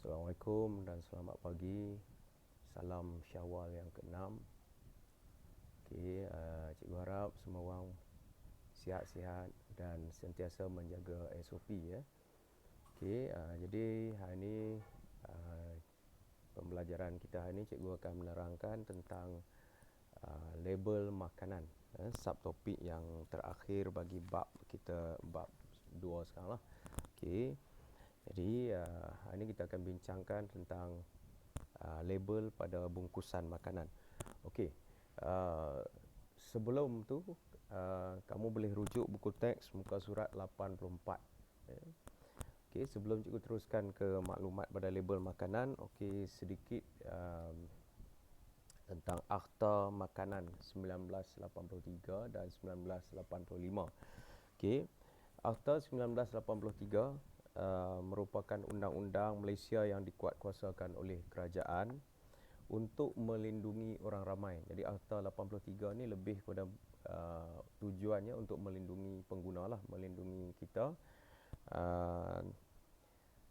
Assalamualaikum dan selamat pagi. Salam Syawal yang ke-6. Cikgu harap semua orang sihat-sihat dan sentiasa menjaga SOP ya. Jadi hari ini pembelajaran kita hari ini cikgu akan menerangkan tentang label makanan. Subtopik yang terakhir bagi bab kita, bab 2 sekarang lah. Jadi hari ini kita akan bincangkan tentang label pada bungkusan makanan. Sebelum tu kamu boleh rujuk buku teks muka surat 84. Sebelum cikgu teruskan ke maklumat pada label makanan, sedikit tentang Akta Makanan 1983 dan 1985. Akta 1983 merupakan undang-undang Malaysia yang dikuatkuasakan oleh kerajaan untuk melindungi orang ramai. Jadi Akta 83 ni lebih kepada tujuannya untuk melindungi pengguna lah, melindungi kita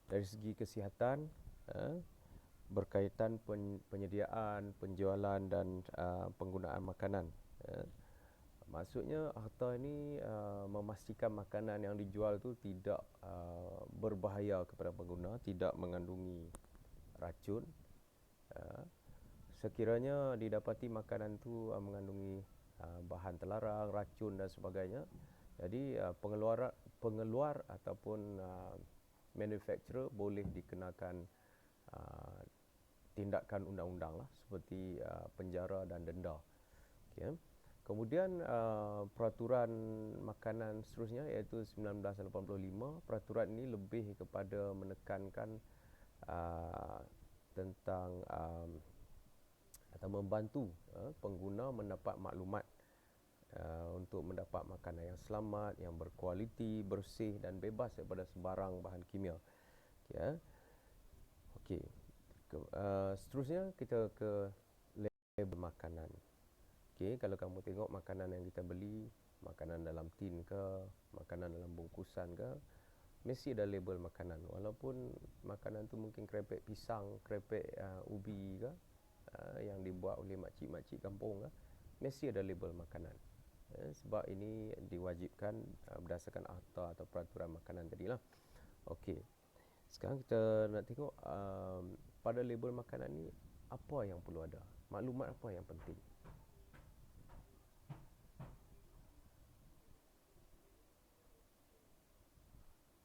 dari segi kesihatan, berkaitan penyediaan, penjualan dan penggunaan makanan. Maksudnya akta ini memastikan makanan yang dijual tu tidak berbahaya kepada pengguna, tidak mengandungi racun. Sekiranya didapati makanan tu mengandungi bahan terlarang, racun dan sebagainya, jadi pengeluar ataupun manufacturer boleh dikenakan tindakan undang-undang lah, seperti penjara dan denda. Kemudian peraturan makanan seterusnya iaitu 1985. Peraturan ini lebih kepada menekankan tentang atau membantu pengguna mendapat maklumat untuk mendapat makanan yang selamat, yang berkualiti, bersih dan bebas daripada sebarang bahan kimia. Seterusnya kita ke label makanan. Kalau kamu tengok makanan yang kita beli, makanan dalam tin ke, makanan dalam bungkusan ke, mesti ada label makanan. Walaupun makanan tu mungkin kerepek pisang, kerepek ubi ke, yang dibuat oleh makcik-makcik kampung ke, mesti ada label makanan. Sebab ini diwajibkan berdasarkan akta atau peraturan makanan tadilah. Sekarang kita nak tengok pada label makanan ni apa yang perlu ada, maklumat apa yang penting.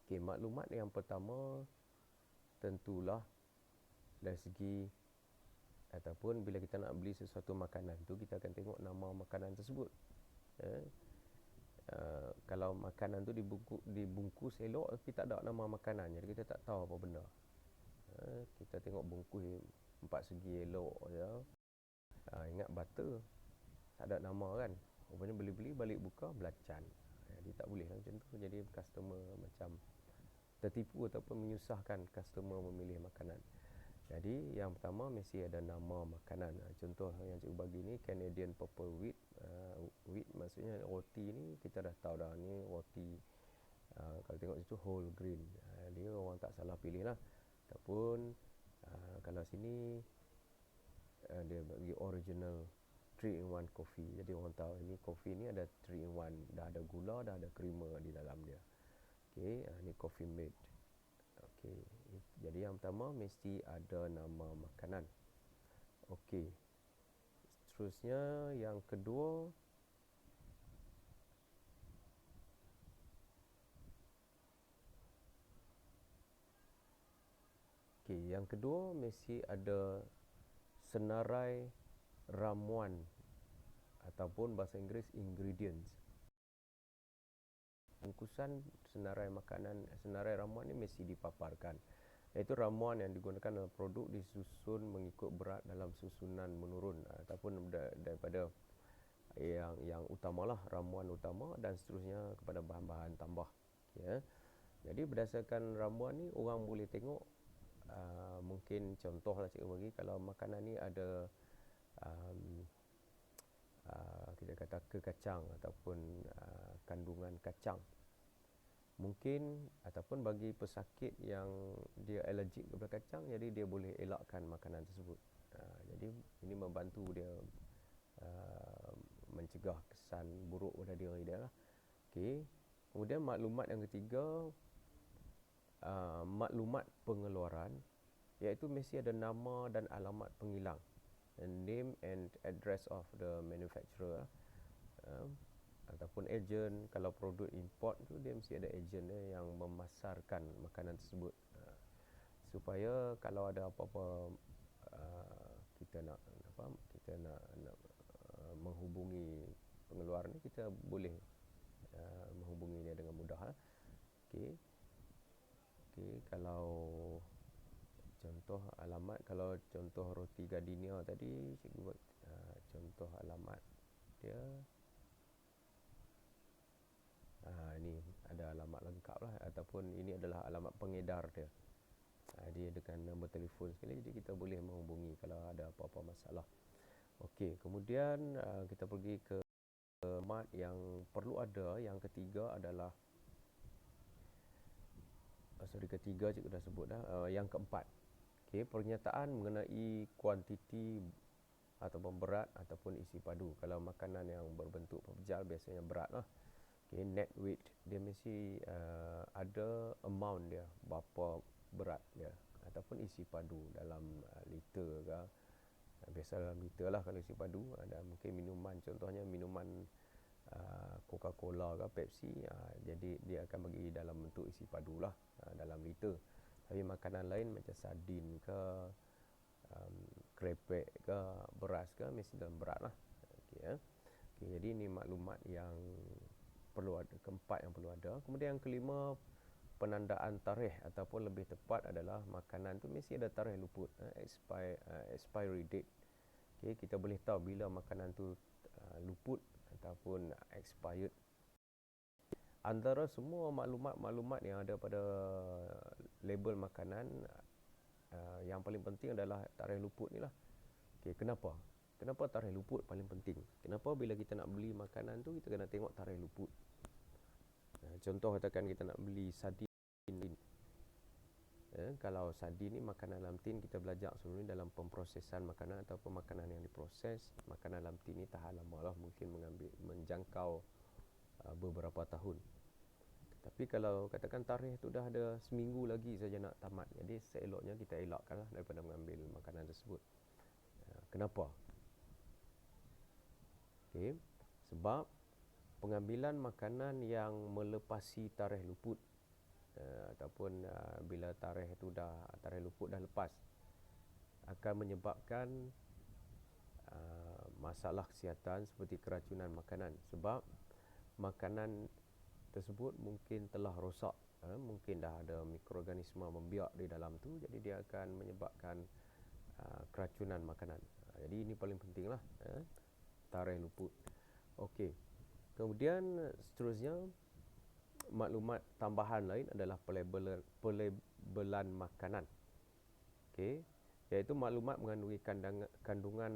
Maklumat yang pertama tentulah dari segi ataupun bila kita nak beli sesuatu makanan tu, kita akan tengok nama makanan tersebut. Kalau makanan tu dibungkus elok tapi tak ada nama makanan, jadi kita tak tahu apa benda. Kita tengok bungkus 4 segi elok je, ingat butter, tak ada nama kan, rupanya beli-beli balik buka belacan. Jadi tak boleh macam tu, jadi customer macam tertipu ataupun menyusahkan customer memilih makanan. Jadi yang pertama mesti ada nama makanan. Contoh yang cikgu bagi ni Canadian Purple Wheat. Wheat maksudnya roti ni kita dah tahu dah, ni roti kalau tengok situ whole grain. Dia orang tak salah pilih lah. Ataupun kalau sini dia bagi original 3-in-1 coffee. Jadi orang tahu ini coffee ni ada 3-in-1, dah ada gula, dah ada creamer di dalam dia. Ni coffee mate. Jadi yang pertama mesti ada nama makanan. Seterusnya yang kedua, mesti ada senarai ramuan ataupun bahasa Inggeris ingredients. Bungkusan senarai makanan, senarai ramuan ni mesti dipaparkan. Iaitu ramuan yang digunakan dalam produk disusun mengikut berat dalam susunan menurun ataupun daripada yang utamalah, ramuan utama dan seterusnya kepada bahan-bahan tambah. Jadi berdasarkan ramuan ni orang boleh tengok, mungkin contohlah cikgu bagi, kalau makanan ni ada kita kata kekacang ataupun kandungan kacang. Mungkin ataupun bagi pesakit yang dia alergik kepada kacang, jadi dia boleh elakkan makanan tersebut. Jadi ini membantu dia mencegah kesan buruk pada diri dia lah. Okey. Kemudian maklumat yang ketiga, maklumat pengeluaran, iaitu mesti ada nama dan alamat pengilang, name and address of the manufacturer, ataupun ejen. Kalau produk import tu dia mesti ada ejen yang memasarkan makanan tersebut, supaya kalau ada apa-apa kita nak menghubungi pengeluar ni, kita boleh menghubungi dia dengan mudah lah. Okey. Kalau contoh alamat, kalau contoh roti gardenia tadi, cikgu buat contoh alamat dia. Ini ada alamat lengkap lah, ataupun ini adalah alamat pengedar dia. Dia dengan nombor telefon sekali, jadi kita boleh menghubungi kalau ada apa-apa masalah. Okey, kemudian kita pergi ke maklumat yang perlu ada. Yang ketiga adalah ketiga cikgu dah sebut dah. Yang keempat, okey, pernyataan mengenai kuantiti ataupun berat ataupun isi padu. Kalau makanan yang berbentuk pepejal biasanya berat lah. Okay, net weight dia mesti ada amount dia, berapa berat dia, ataupun isi padu dalam liter ke. Biasa dalam liter lah kalau isi padu. Ada mungkin minuman, contohnya minuman Coca-Cola ke Pepsi, jadi dia akan bagi dalam bentuk isi padu lah, dalam liter. Tapi makanan lain macam sardin ke, krepek ke, beras ke, mesti dalam berat lah. Okay, jadi ini maklumat yang perlu ada, keempat yang perlu ada. Kemudian yang kelima, penandaan tarikh, ataupun lebih tepat adalah makanan tu mesti ada tarikh luput, expiry date. Okay, kita boleh tahu bila makanan tu luput ataupun expired. Antara semua maklumat-maklumat yang ada pada label makanan, yang paling penting adalah tarikh luput ni lah. Okay, kenapa tarikh luput paling penting? Kenapa bila kita nak beli makanan tu kita kena tengok tarikh luput? Contoh katakan kita nak beli sardin. Kalau sardin ni makanan dalam tin, kita belajar sebelum ni dalam pemprosesan makanan ataupun makanan yang diproses. Makanan dalam tin ni tahan lama lah, mungkin menjangkau beberapa tahun. Tapi kalau katakan tarikh tu dah ada seminggu lagi saja nak tamat, jadi seeloknya kita elakkan lah daripada mengambil makanan tersebut. Kenapa? Okay, sebab pengambilan makanan yang melepasi tarikh luput, ataupun bila tarikh luput dah lepas, akan menyebabkan masalah kesihatan seperti keracunan makanan. Sebab makanan tersebut mungkin telah rosak, mungkin dah ada mikroorganisma membiak di dalam tu, jadi dia akan menyebabkan keracunan makanan. Jadi ini paling penting lah, tarikh luput. Okey. Kemudian seterusnya, maklumat tambahan lain adalah pelabelan makanan. Okey, iaitu maklumat mengandungi kandungan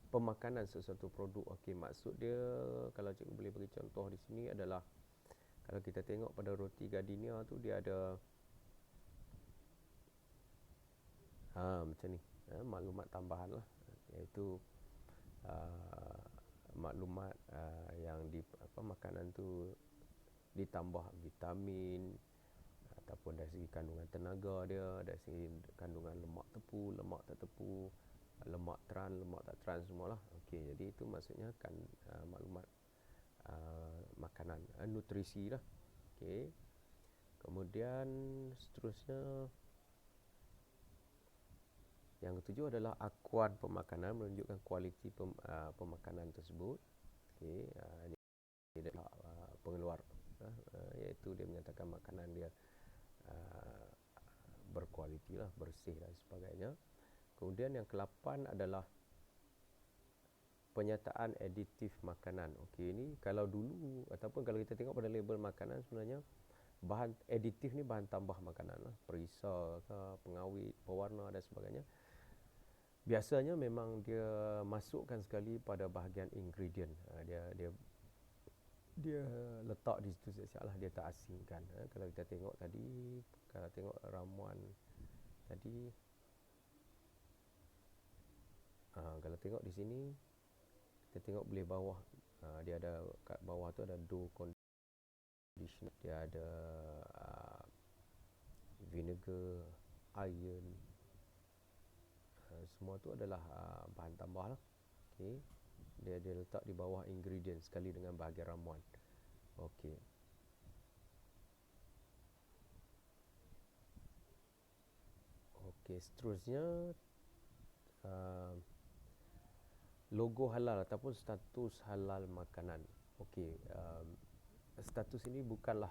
pemakanan sesuatu produk. Okey, maksud dia, kalau cikgu boleh bagi contoh di sini adalah, kalau kita tengok pada roti gardenia tu dia ada macam ni, maklumat tambahan lah, iaitu maklumat yang makanan tu ditambah vitamin, ataupun dari segi kandungan tenaga dia, dari segi kandungan lemak tepu, lemak tak tepu, lemak trans, lemak tak trans, semualah. Okey, jadi itu maksudnya kan maklumat makanan, nutrisi lah. Okey. Kemudian seterusnya, yang ketujuh adalah akuan pemakanan, menunjukkan kualiti pemakanan tersebut. Okey, ini adalah pengeluar, iaitu dia menyatakan makanan dia berkualiti lah, bersih dan sebagainya. Kemudian yang ke-8 adalah penyataan aditif makanan. Okey, ini kalau dulu ataupun kalau kita tengok pada label makanan, sebenarnya bahan aditif ni bahan tambah makanan lah, perisa ke, pengawet, pewarna dan sebagainya. Biasanya memang dia masukkan sekali pada bahagian ingredient. Dia dia letak di situ siap-siap lah, dia tak asingkan. Kalau kita tengok tadi, kalau tengok ramuan tadi, kalau tengok di sini, kita tengok boleh bawah, dia ada kat bawah tu ada dough conditioner, dia ada vinegar, iron, semua tu adalah bahan tambah lah. Okay. Dia letak di bawah ingredient sekali dengan bahagian ramuan. Okey. Okey, seterusnya logo halal ataupun status halal makanan. Okey, status ini bukanlah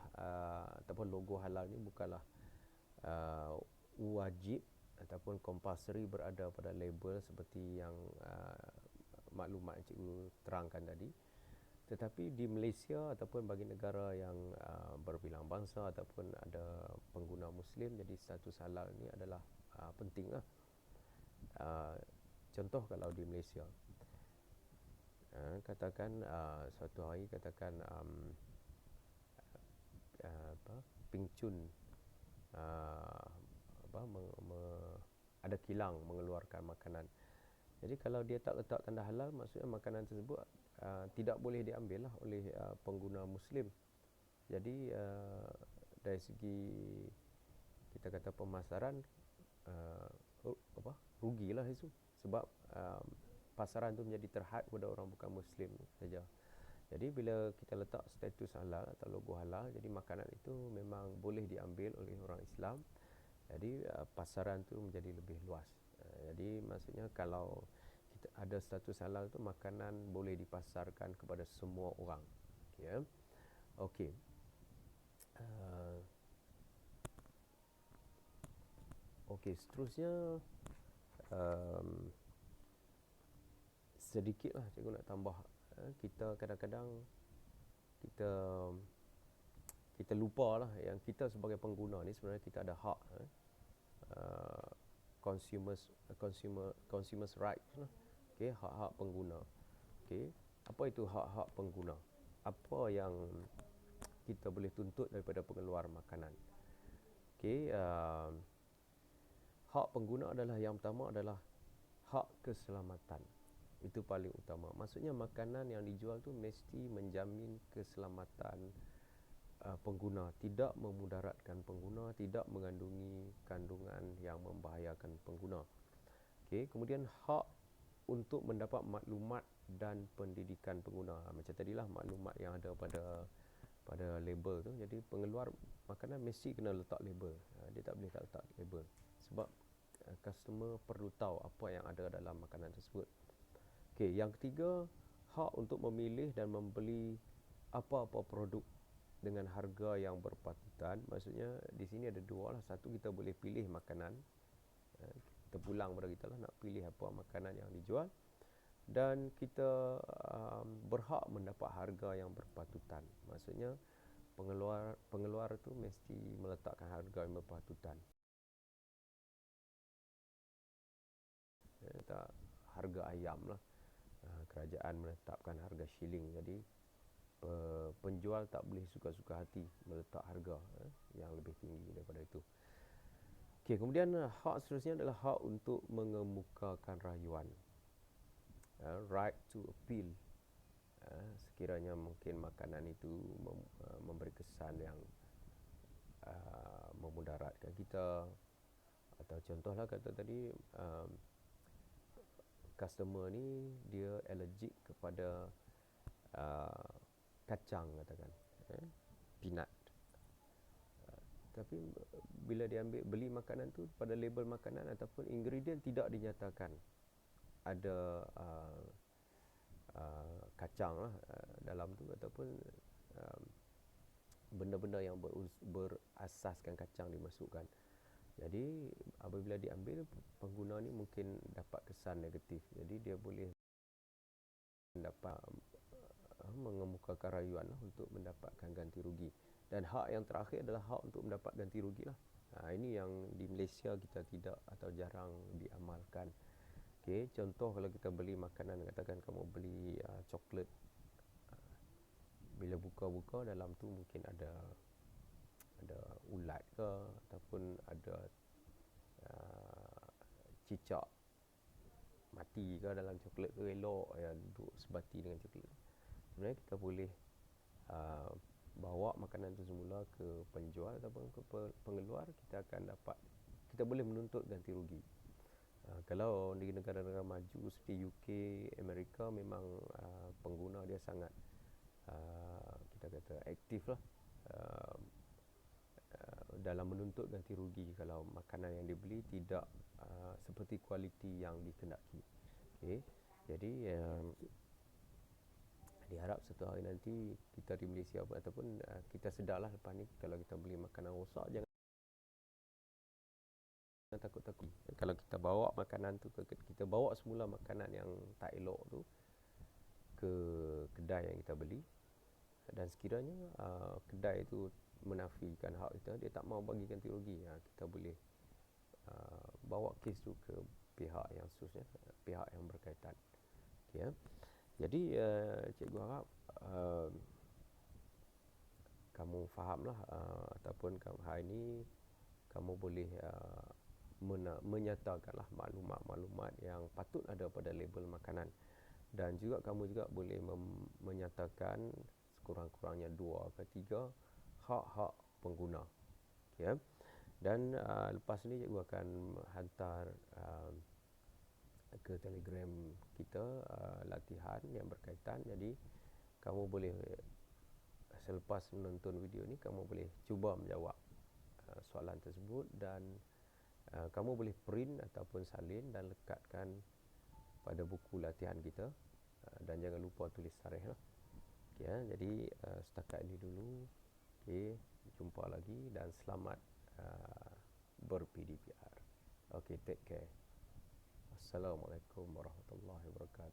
ataupun logo halal ini bukanlah wajib ataupun compulsory berada pada label seperti yang maklumat yang cikgu terangkan tadi. Tetapi di Malaysia ataupun bagi negara yang berbilang bangsa ataupun ada pengguna Muslim, jadi status halal ni adalah penting lah. Contoh kalau di Malaysia, katakan suatu hari katakan Ping Chun ada kilang mengeluarkan makanan. Jadi kalau dia tak letak tanda halal, maksudnya makanan tersebut tidak boleh diambil lah oleh pengguna Muslim. Jadi dari segi kita kata pemasaran, rugilah itu, sebab pasaran tu menjadi terhad kepada orang bukan Muslim saja. Jadi bila kita letak status halal atau logo halal, jadi makanan itu memang boleh diambil oleh orang Islam. Jadi pasaran tu menjadi lebih luas. Jadi maksudnya kalau kita ada status halal tu, makanan boleh dipasarkan kepada semua orang. Okay. Okey. Okey, seterusnya sedikitlah cikgu nak tambah. Kita kadang-kadang kita lupa lah yang kita sebagai pengguna ni sebenarnya kita ada hak, consumers rights lah. Okey, hak-hak pengguna. Okey, apa itu hak-hak pengguna? Apa yang kita boleh tuntut daripada pengeluar makanan? Okey, hak pengguna adalah yang pertama adalah hak keselamatan. Itu paling utama. Maksudnya makanan yang dijual tu mesti menjamin keselamatan pengguna, tidak memudaratkan pengguna, tidak mengandungi kandungan yang membahayakan pengguna. Okey, kemudian hak untuk mendapat maklumat dan pendidikan pengguna. Macam tadilah maklumat yang ada pada label tu. Jadi pengeluar makanan mesti kena letak label. Dia tak boleh tak letak label. Sebab customer perlu tahu apa yang ada dalam makanan tersebut. Okey, yang ketiga, hak untuk memilih dan membeli apa-apa produk dengan harga yang berpatutan. Maksudnya di sini ada dua lah. Satu, kita boleh pilih makanan. Kita pulang pada kita lah nak pilih apa makanan yang dijual. Dan kita berhak mendapat harga yang berpatutan. Maksudnya pengeluar tu mesti meletakkan harga yang berpatutan. Tak harga ayam lah. Kerajaan menetapkan harga shilling. Jadi penjual tak boleh suka-suka hati meletak harga yang lebih tinggi daripada itu. Okey, kemudian hak seterusnya adalah hak untuk mengemukakan rayuan. Right to appeal. Sekiranya mungkin makanan itu memberi kesan yang memudaratkan kita, atau contohlah kata tadi customer ni dia allergic kepada kacang katakan, peanut. Tapi bila dia beli makanan tu, pada label makanan ataupun ingredient tidak dinyatakan ada kacang lah dalam tu, ataupun benda-benda yang berasaskan kacang dimasukkan. Jadi apabila diambil, pengguna ni mungkin dapat kesan negatif. Jadi dia boleh dapat mengemukakan rayuan lah untuk mendapatkan ganti rugi. Dan hak yang terakhir adalah hak untuk mendapat ganti rugi lah. Ini yang di Malaysia kita tidak atau jarang diamalkan. Okey, contoh kalau kita beli makanan, katakan kamu beli coklat bila buka-buka dalam tu mungkin ada ulat ke ataupun ada cicak mati ke dalam coklat tu, elok ya duduk sebati dengan coklat. Sebenarnya kita boleh bawa makanan tu semula ke penjual ataupun ke pengeluar, kita boleh menuntut ganti rugi. Kalau di negara-negara maju seperti UK, Amerika, memang pengguna dia sangat kita kata aktif lah dalam menuntut ganti rugi kalau makanan yang dibeli tidak seperti kualiti yang dikendaki. Okay. Jadi diharap satu hari nanti kita di Malaysia ataupun kita sedarlah lepas ni kalau kita beli makanan rosak, jangan takut-takut. Kalau kita bawa makanan tu kita bawa semula makanan yang tak elok tu ke kedai yang kita beli, dan sekiranya kedai tu menafikan hak kita, dia tak mau bagi ganti rugi, kita boleh bawa kes tu ke pihak yang seterusnya, pihak yang berkaitan. Okay, ya. Jadi cikgu harap kamu fahamlah ataupun hari ini kamu boleh menyatakanlah maklumat-maklumat yang patut ada pada label makanan, dan juga kamu juga boleh menyatakan sekurang-kurangnya 2 ke 3 hak-hak pengguna. Okay, ya. Dan lepas ni cikgu akan hantar ke Telegram kita latihan yang berkaitan. Jadi kamu boleh selepas menonton video ni kamu boleh cuba menjawab soalan tersebut, dan kamu boleh print ataupun salin dan lekatkan pada buku latihan kita, dan jangan lupa tulis tarikh lah. Okay, ya. Jadi setakat ini dulu. Okay, jumpa lagi dan selamat ber-PDPR. Okay, take care. Assalamualaikum warahmatullahi wabarakatuh.